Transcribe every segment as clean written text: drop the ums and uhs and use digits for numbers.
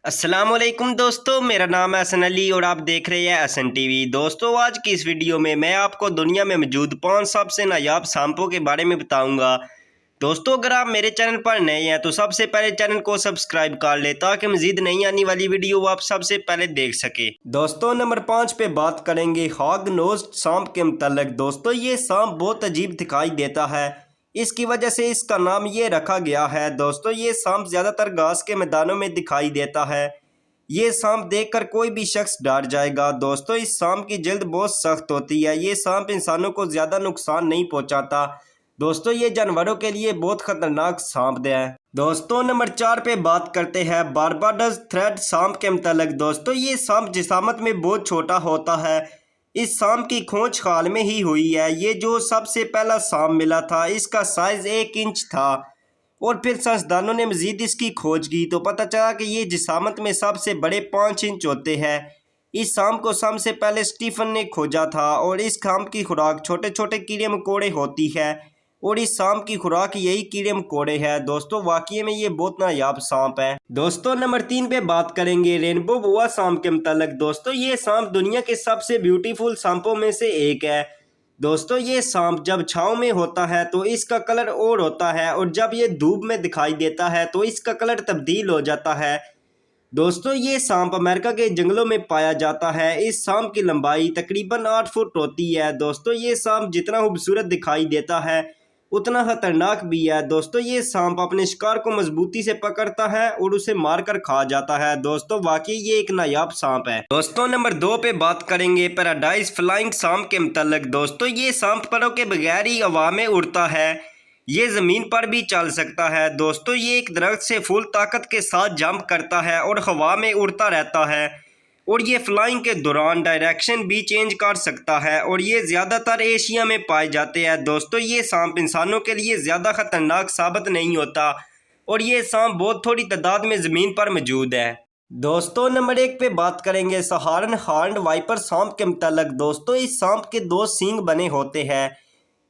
अस्सलामुअलैकुम दोस्तों, मेरा नाम है हसन अली और आप देख रहे हैं हसन टीवी। दोस्तों, आज की इस वीडियो में मैं आपको दुनिया में मौजूद 5 सबसे नायाब सांपों के बारे में बताऊंगा। दोस्तों, अगर आप मेरे चैनल पर नए हैं तो सबसे पहले चैनल को सब्सक्राइब कर ले ताकि मजीद नई आने वाली वीडियो आप सबसे पहले देख सके। दोस्तों, नंबर 5 पे बात करेंगे हॉग नोज्ड सांप के मुताल्लिक। दोस्तों, ये सांप बहुत अजीब दिखाई देता है, इसकी वजह से इसका नाम ये रखा गया है। दोस्तों, ये सांप ज़्यादातर घास के मैदानों में दिखाई देता है। ये सांप देखकर कोई भी शख्स डर जाएगा। दोस्तों, इस सांप की जल्द बहुत सख्त होती है। ये सांप इंसानों को ज़्यादा नुकसान नहीं पहुंचाता। दोस्तों, ये जानवरों के लिए बहुत खतरनाक सांप है। दोस्तों, नंबर 4 पे बात करते हैं बारबाडोस थ्रेड सांप के मुताल्लिक। दोस्तों, ये सांप जिस्मात में बहुत छोटा होता है। इस सांप की खोज हाल में ही हुई है। ये जो सबसे पहला सांप मिला था, इसका साइज 1 इंच था और फिर साइंसदानों ने मजीद इसकी खोज की तो पता चला कि ये जिस्मात में सबसे बड़े 5 इंच होते हैं। इस सांप को सबसे पहले स्टीफन ने खोजा था और इस सांप की खुराक छोटे छोटे कीड़े मकोड़े होती है और इस सांप की खुराक यही कीड़े मकोड़े हैं। दोस्तों, वाकई में ये बहुत नायाब सांप है। दोस्तों, नंबर 3 पे बात करेंगे रेनबो बोआ सांप के मुताल्लिक। दोस्तों, ये सांप दुनिया के सबसे ब्यूटीफुल सांपों में से एक है। दोस्तों, ये सांप जब छांव में होता है तो इसका कलर और होता है और जब ये धूप में दिखाई देता है तो इसका कलर तब्दील हो जाता है। दोस्तों, ये सांप अमेरिका के जंगलों में पाया जाता है। इस सांप की लंबाई तकरीबन 8 फुट होती है। दोस्तों, ये सांप जितना खूबसूरत दिखाई देता है उतना खतरनाक भी है। दोस्तों, ये सांप अपने शिकार को मजबूती से पकड़ता है और उसे मारकर खा जाता है। दोस्तों, वाकई ये एक नायाब सांप है। दोस्तों, नंबर 2 पे बात करेंगे पैराडाइज फ्लाइंग सांप के मुताल्लिक। दोस्तों, ये सांप परों के बगैर ही हवा में उड़ता है। ये ज़मीन पर भी चल सकता है। दोस्तों, ये एक दरख्त से फुल ताकत के साथ जंप करता है और हवा में उड़ता रहता है और ये फ्लाइंग के दौरान डायरेक्शन भी चेंज कर सकता है और ये ज़्यादातर एशिया में पाए जाते हैं। दोस्तों, ये सांप इंसानों के लिए ज़्यादा खतरनाक साबित नहीं होता और ये सांप बहुत थोड़ी तादाद में ज़मीन पर मौजूद है। दोस्तों, नंबर 1 पे बात करेंगे सहारन हॉर्न्ड वाइपर सांप के मुताल्लिक। दोस्तों, इस सांप के 2 सींग बने होते हैं।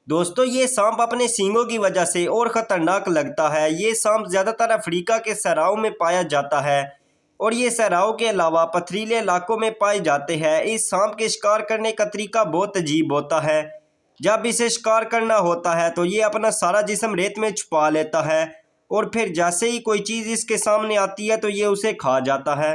दोस्तों, ये सांप अपने सींगों की वजह से और ख़तरनाक लगता है। ये सांप ज़्यादातर अफ्रीका के सहराओं में पाया जाता है और ये सहराओं के अलावा पथरीले इलाकों में पाए जाते हैं। इस सांप के शिकार करने का तरीका बहुत अजीब होता है। जब इसे शिकार करना होता है तो ये अपना सारा जिस्म रेत में छुपा लेता है और फिर जैसे ही कोई चीज़ इसके सामने आती है तो ये उसे खा जाता है।